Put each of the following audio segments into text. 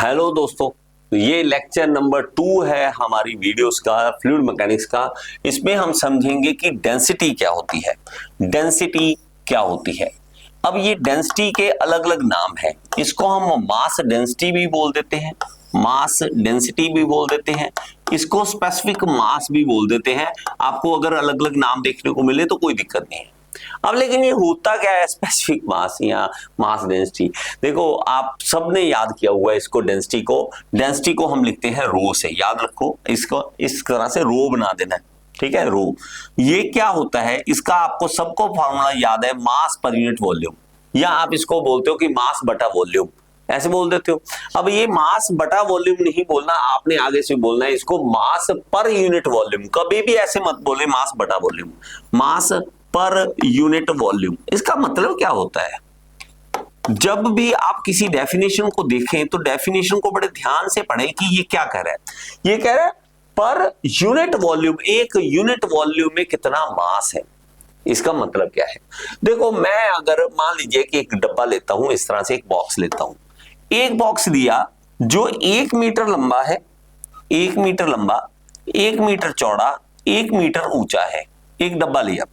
Hello दोस्तों, ये lecture number 2 है हमारी वीडियोस का फ्लूइड मैकेनिक्स का। इसमें हम समझेंगे कि डेंसिटी क्या होती है। डेंसिटी क्या होती है। अब ये डेंसिटी के अलग अलग नाम है। इसको हम मास डेंसिटी भी बोल देते हैं, मास डेंसिटी भी बोल देते हैं, इसको स्पेसिफिक मास भी बोल देते हैं। आपको अगर अलग अलग नाम देखने को मिले तो कोई दिक्कत नहीं है। अब लेकिन ये होता क्या है स्पेसिफिक मास या मास डेंसिटी। देखो, आप सबने याद किया हुआ है इसको। डेंसिटी को हम लिखते हैं रो से। याद रखो, इसको इस तरह से रो बना देना है, ठीक है। रो ये क्या होता है, इसका आपको सबको फॉर्मूला याद है, मास पर यूनिट वॉल्यूम, या आप इसको बोलते हो कि मास बटा वॉल्यूम, ऐसे बोल देते हो। अब ये मास बटा वॉल्यूम नहीं बोलना, आपने आगे से बोलना है इसको मास पर यूनिट वॉल्यूम। कभी भी ऐसे मत बोले मास बटा वॉल्यूम, मास पर यूनिट वॉल्यूम। इसका मतलब क्या होता है, जब भी आप किसी डेफिनेशन को देखें तो डेफिनेशन को बड़े ध्यान से पढ़ें कि ये क्या कह रहा है। ये कह रहा है पर यूनिट वॉल्यूम, एक यूनिट वॉल्यूम में कितना मास है। इसका मतलब क्या है, देखो मैं अगर मान लीजिए कि एक डब्बा लेता हूं, इस तरह से एक बॉक्स लेता हूं, एक बॉक्स दिया जो 1 मीटर लंबा है, 1 मीटर लंबा, 1 मीटर चौड़ा, 1 मीटर ऊंचा है। एक डब्बा लिया,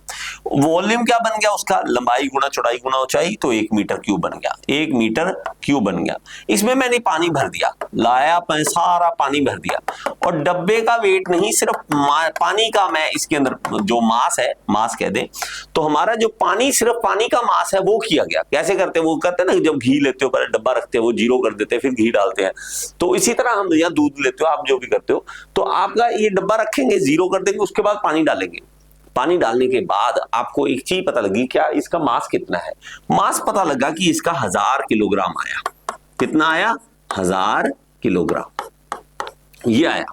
वॉल्यूम क्या बन गया उसका, लंबाई गुना चौड़ाई गुना ऊंचाई, तो 1 मीटर क्यूब बन गया, 1 मीटर क्यूब बन गया। इसमें मैंने पानी भर दिया, लाया सारा पानी भर दिया, और डब्बे का वेट नहीं, सिर्फ पानी का मैं इसके अंदर जो मास है, मास कह दें तो हमारा जो पानी, सिर्फ पानी का मास है वो किया गया। कैसे करते हैं, वो करते हैं ना, जब घी लेते हो पहले डब्बा रखते हैं, वो 0 कर देते हैं, फिर घी डालते हैं। तो इसी तरह हम या दूध लेते हो, आप जो भी करते हो, तो आपका ये डब्बा रखेंगे, 0 कर देंगे, उसके बाद पानी डालेंगे। पानी डालने के बाद आपको एक चीज पता लगी, क्या इसका मास कितना है। मास पता लगा कि इसका 1000 किलोग्राम आया। कितना आया, 1000 किलोग्राम ये आया।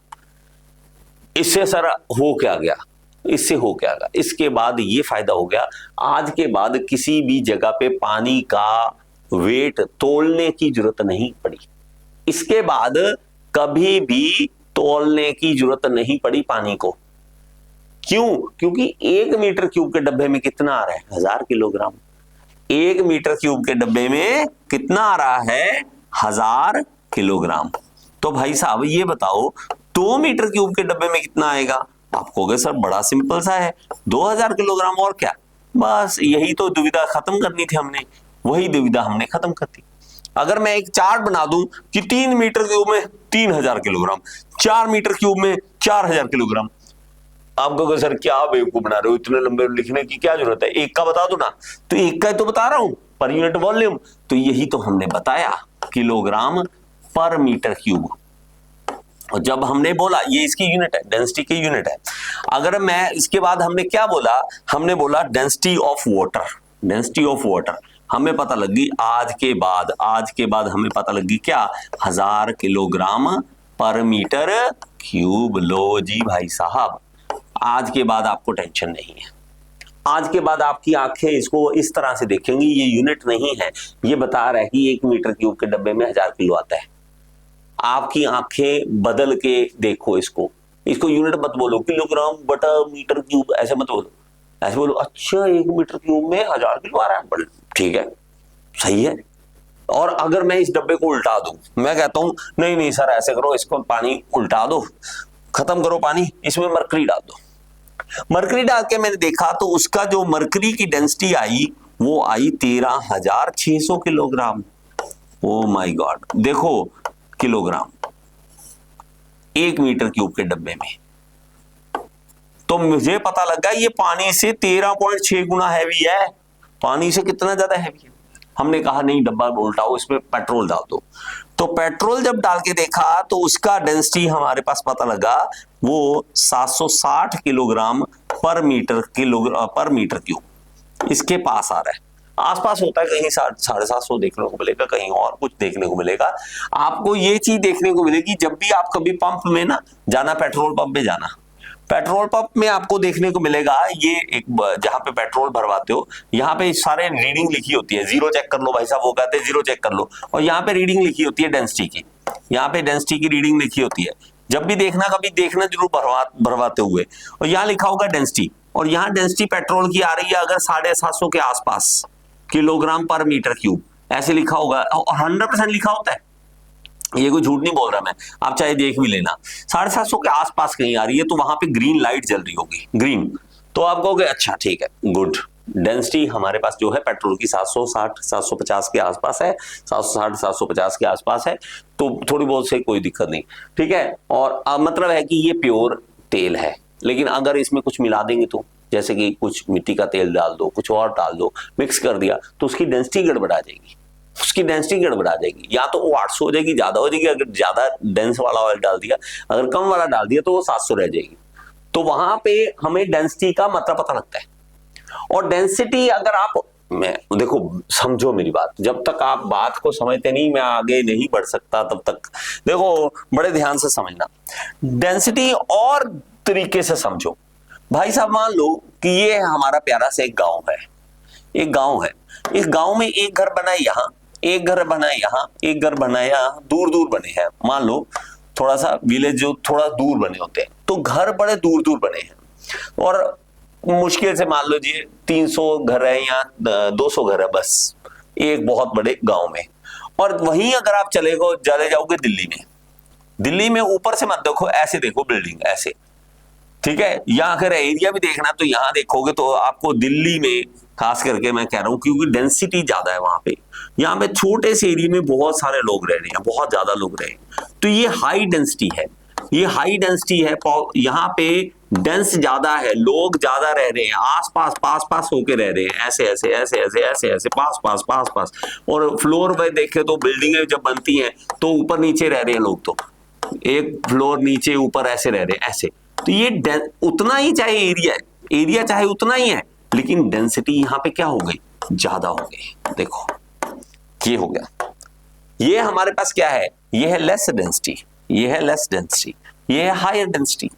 इससे सर हो क्या गया, इससे हो क्या गया, इसके बाद ये फायदा हो गया, आज के बाद किसी भी जगह पे पानी का वेट तोलने की जरूरत नहीं पड़ी। इसके बाद कभी भी तोलने की जरूरत नहीं पड़ी पानी को। क्यों, क्योंकि 1 मीटर क्यूब के डब्बे में कितना आ रहा है, 1000 किलोग्राम। 1 मीटर क्यूब के डब्बे में कितना आ रहा है, 1000 किलोग्राम। तो भाई साहब ये बताओ 2 मीटर क्यूब के डब्बे में कितना आएगा। आप कहोगे सर बड़ा सिंपल सा है, 2000 किलोग्राम, और क्या। बस यही तो दुविधा खत्म करनी थी हमने, वही दुविधा हमने खत्म कर दी। अगर मैं एक चार्ट बना दूं कि 3 मीटर क्यूब में 3000 किलोग्राम, 4 मीटर क्यूब में 4000 किलोग्राम, आप कहोगे सर क्या बेवकूफ बना रहे हो, इतने लंबे लिखने की क्या जरूरत है, एक का बता दो ना। तो एक का तो बता रहा हूं, पर यूनिट वॉल्यूम। तो यही तो हमने बताया, किलोग्राम पर मीटर क्यूब। और जब हमने बोला ये इसकी यूनिट है, डेंसिटी की यूनिट है। अगर मैं इसके बाद हमने क्या बोला, हमने बोला density of water. Density of water हमें पता लगी आज के बाद हमें पता लगी क्या, 1000 किलोग्राम पर मीटर क्यूब। लो जी भाई साहब, आज के बाद आपको टेंशन नहीं है। आज के बाद आपकी आंखें इसको इस तरह से देखेंगी, ये यूनिट नहीं है, ये बता रहा है कि 1 मीटर क्यूब के डब्बे में 1000 किलो आता है। आपकी आंखें बदल के देखो इसको यूनिट मत बोलो, किलोग्राम बटा मीटर क्यूब ऐसे मत बोलो। ऐसे बोलो अच्छा 1 मीटर क्यूब में 1000 किलो आ रहा है, ठीक है, सही है। और अगर मैं इस डब्बे को उल्टा दूं, मैं कहता हूं नहीं नहीं सर ऐसे करो, इसको पानी उल्टा दो, खत्म करो पानी, इसमें मरकरी डाल दो। मरकरी डाल के मैंने देखा तो उसका जो मरकरी की डेंसिटी आई वो आई 13600 किलोग्राम। ओ माय गॉड, देखो किलोग्राम 1 मीटर क्यूब के डब्बे में। तो मुझे पता लगा ये पानी से 13.6 गुना हैवी है। पानी से कितना ज्यादा हैवी है। हमने कहा नहीं डब्बा उल्टाओ, इसमें पेट्रोल डाल दो। तो पेट्रोल जब डाल के देखा तो उसका डेंसिटी हमारे पास पता लगा वो 760 किलोग्राम पर मीटर क्यूब इसके पास आ रहा है। आसपास होता है कहीं 750 देखने को मिलेगा, कहीं और कुछ देखने को मिलेगा। आपको ये चीज देखने को मिलेगी जब भी आप कभी पंप में ना जाना, पेट्रोल पंप में जाना, पेट्रोल पंप में आपको देखने को मिलेगा ये एक जहां पे पेट्रोल भरवाते हो, यहाँ पे सारे रीडिंग लिखी होती है, 0 चेक कर लो भाई साहब, वो कहते हैं 0 चेक कर लो, और यहाँ पे रीडिंग लिखी होती है डेंसिटी की, यहाँ पे डेंसिटी की रीडिंग लिखी होती है। जब भी देखना कभी देखना जरूर भरवाते हुए, और यहाँ लिखा होगा डेंसिटी, और यहाँ डेंसिटी पेट्रोल की आ रही है अगर 750 के आसपास किलोग्राम पर मीटर क्यूब, ऐसे लिखा होगा, और 100% लिखा होता है। ये कोई झूठ नहीं बोल रहा मैं, आप चाहे देख भी लेना, 750 के आसपास कहीं आ रही है, तो वहां पे ग्रीन लाइट जल रही होगी, ग्रीन, तो आप कहोगे अच्छा ठीक है गुड। डेंसिटी हमारे पास जो है पेट्रोल की 760 750 के आसपास है, 760 750 के आसपास है, तो थोड़ी बहुत से कोई दिक्कत नहीं, ठीक है। और मतलब है कि ये प्योर तेल है, लेकिन अगर इसमें कुछ मिला देंगे तो, जैसे कि कुछ मिट्टी का तेल डाल दो, कुछ और डाल दो, मिक्स कर दिया, तो उसकी डेंसिटी गड़बड़ा जाएगी, उसकी डेंसिटी गड़बड़ा जाएगी, या तो वो 800 हो जाएगी, ज्यादा हो जाएगी अगर ज्यादा डेंस वाला ऑयल डाल दिया, अगर कम वाला डाल दिया तो वो 700 रह जाएगी। तो वहां पे हमें डेंसिटी का मतलब पता लगता है। और डेंसिटी अगर आप, मैं देखो समझो मेरी बात, जब तक आप बात को समझते नहीं मैं आगे नहीं बढ़ सकता, तब तक देखो बड़े ध्यान से समझना। डेंसिटी और तरीके से समझो। भाई साहब मान लो कि ये हमारा प्यारा सा एक गांव है, एक गांव है, इस गांव में एक घर बना है यहाँ, एक घर बना है यहाँ, एक घर बना है यहाँ, दूर दूर बने हैं, मान लो थोड़ा सा विलेज जो थोड़ा दूर बने होते हैं, तो घर बड़े दूर दूर बने हैं, और मुश्किल से मान लो जी 300 घर है या 200 घर है बस एक बहुत बड़े गांव में। और वहीं अगर आप चले जाओगे दिल्ली में, दिल्ली में ऊपर से मत देखो, ऐसे देखो बिल्डिंग ऐसे, ठीक है। या अगर एरिया भी देखना तो यहां देखोगे तो आपको दिल्ली में खास करके मैं कह रहा हूं, क्योंकि डेंसिटी ज्यादा है वहां पे, यहाँ पे छोटे से एरिया में बहुत सारे लोग रह रहे हैं, बहुत ज्यादा लोग रह रहे हैं, तो ये हाई डेंसिटी है, ये हाई डेंसिटी है, यहाँ पे डेंस ज्यादा है, लोग ज्यादा रह रहे हैं, आस पास पास पास होके रह रहे हैं, ऐसे ऐसे ऐसे ऐसे ऐसे ऐसे पास पास पास पास। और फ्लोर पे देखे तो बिल्डिंगें जब बनती हैं तो ऊपर नीचे रह रहे हैं लोग, तो एक फ्लोर नीचे ऊपर ऐसे रह रहे हैं ऐसे, तो ये उतना ही चाहे एरिया चाहे उतना ही है, लेकिन डेंसिटी यहां पे क्या हो गई, ज्यादा हो गई। देखो ये हो गया, ये हमारे पास क्या है, ये है लेस डेंसिटी, ये है लेस डेंसिटी, ये है हायर डेंसिटी।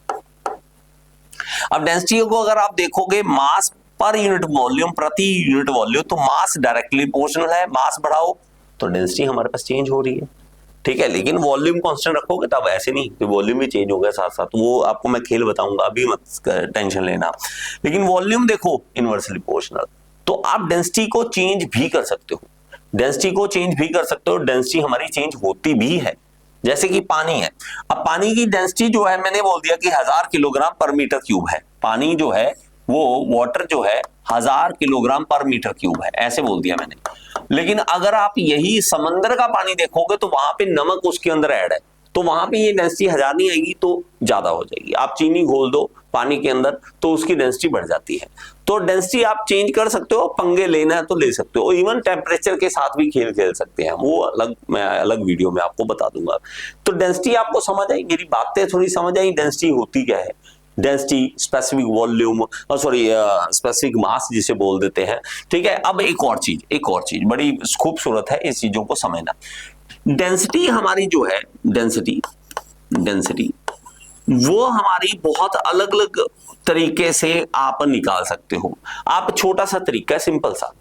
अब डेंसिटी को अगर आप देखोगे मास पर यूनिट वॉल्यूम, प्रति यूनिट वॉल्यूम, तो मास डायरेक्टली प्रोपोर्शनल है, मास बढ़ाओ तो डेंसिटी हमारे पास चेंज हो रही है, ठीक है। लेकिन वॉल्यूम कांस्टेंट रखोगे तब ऐसे नहीं कि वॉल्यूम भी चेंज हो गया साथ साथ, वो आपको मैं खेल बताऊंगा, अभी मत टेंशन लेना। लेकिन वॉल्यूम देखो इनवर्सली प्रोपोर्शनल, तो आप डेंसिटी को चेंज भी कर सकते हो, डेंसिटी को चेंज भी कर सकते हो, डेंसिटी हमारी चेंज होती भी है। जैसे कि पानी है, अब पानी की डेंसिटी जो है मैंने बोल दिया कि 1000 किलोग्राम पर मीटर क्यूब है, पानी जो है वो वाटर जो है 1000 किलोग्राम पर मीटर क्यूब है, ऐसे बोल दिया मैंने। लेकिन अगर आप यही समंदर का पानी देखोगे तो वहां पे नमक उसके अंदर ऐड है, तो वहां पे ये डेंसिटी 1000 नहीं आएगी, तो ज्यादा हो जाएगी। आप चीनी घोल दो पानी के अंदर तो उसकी डेंसिटी बढ़ जाती है। तो डेंसिटी आप चेंज कर सकते हो, पंगे लेना है तो ले सकते हो, इवन टेम्परेचर के साथ भी खेल खेल सकते हैं, वो अलग मैं अलग वीडियो में आपको बता दूंगा। तो डेंसिटी आपको समझ आई, मेरी बातें थोड़ी समझ आई, डेंसिटी होती क्या है, density specific volume, sorry specific mass जिसे बोल देते हैं, ठीक है। अब एक और चीज बड़ी खूबसूरत है, इस चीजों को समझना। डेंसिटी हमारी जो है, डेंसिटी वो हमारी बहुत अलग अलग तरीके से आप निकाल सकते हो। आप छोटा सा तरीका है, सिंपल सा,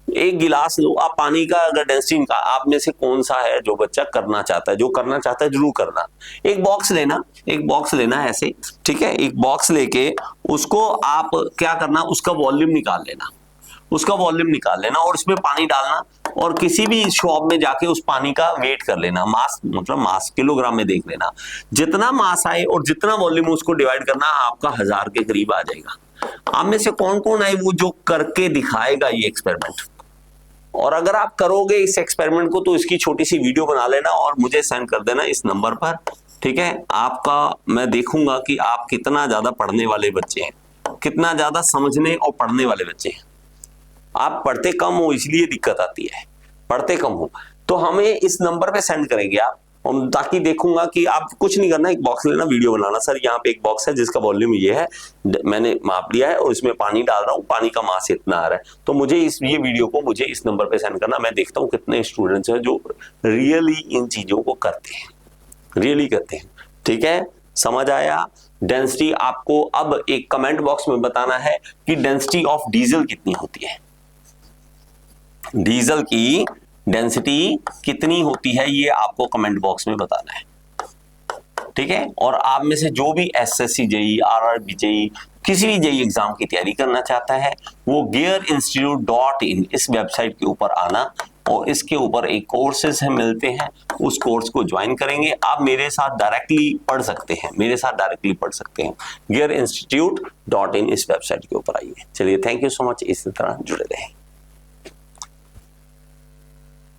एक गिलास लो, आप पानी का अगर डेंसिटी का आप में से कौन सा है जो बच्चा करना चाहता है, जो करना चाहता है जरूर करना, एक बॉक्स लेना ऐसे, ठीक है। एक बॉक्स लेके उसको आप क्या करना, उसका वॉल्यूम निकाल लेना, और उसमें पानी डालना, और किसी भी शॉप में जाके उस पानी का वेट कर लेना, मास मतलब मास किलोग्राम में देख लेना, जितना मास आए और जितना वॉल्यूम उसको डिवाइड करना, आपका 1000 के करीब आ जाएगा। आप में से कौन कौन है वो जो करके दिखाएगा ये एक्सपेरिमेंट, और अगर आप करोगे इस एक्सपेरिमेंट को तो इसकी छोटी सी वीडियो बना लेना और मुझे सेंड कर देना इस नंबर पर, ठीक है। आपका मैं देखूंगा कि आप कितना ज्यादा पढ़ने वाले बच्चे हैं, कितना ज्यादा समझने और पढ़ने वाले बच्चे हैं। आप पढ़ते कम हो इसलिए दिक्कत आती है, पढ़ते कम हो तो हमें इस नंबर पे सेंड करेंगे आप, ताकि देखूंगा कि आप कुछ नहीं करना, एक बॉक्स लेना, वीडियो बनाना, सर यहाँ पे एक बॉक्स है जिसका वॉल्यूम ये है, मैंने माप लिया है और इसमें पानी डाल रहा हूँ, पानी का मास इतना आ रहा है, तो मुझे ये वीडियो को मुझे इस नंबर पे सेंड करना। मैं देखता हूँ कितने स्टूडेंट्स हैं जो रियली इन चीजों को करते हैं, रियली करते हैं, ठीक है। समझ आया। डेंसिटी आपको अब एक कमेंट बॉक्स में बताना है कि डेंसिटी ऑफ डीजल कितनी होती है, डीजल की डेंसिटी कितनी होती है, ये आपको कमेंट बॉक्स में बताना है, ठीक है। और आप में से जो भी एसएससी जेई, आरआरबी जेई, किसी भी जेई एग्जाम की तैयारी करना चाहता है वो gearinstitute.in इस वेबसाइट के ऊपर आना और इसके ऊपर एक कोर्सेज है मिलते हैं, उस कोर्स को ज्वाइन करेंगे। आप मेरे साथ डायरेक्टली पढ़ सकते हैं, gearinstitute.in इस वेबसाइट के ऊपर आइए। चलिए, थैंक यू सो मच, इसी तरह जुड़े रहें।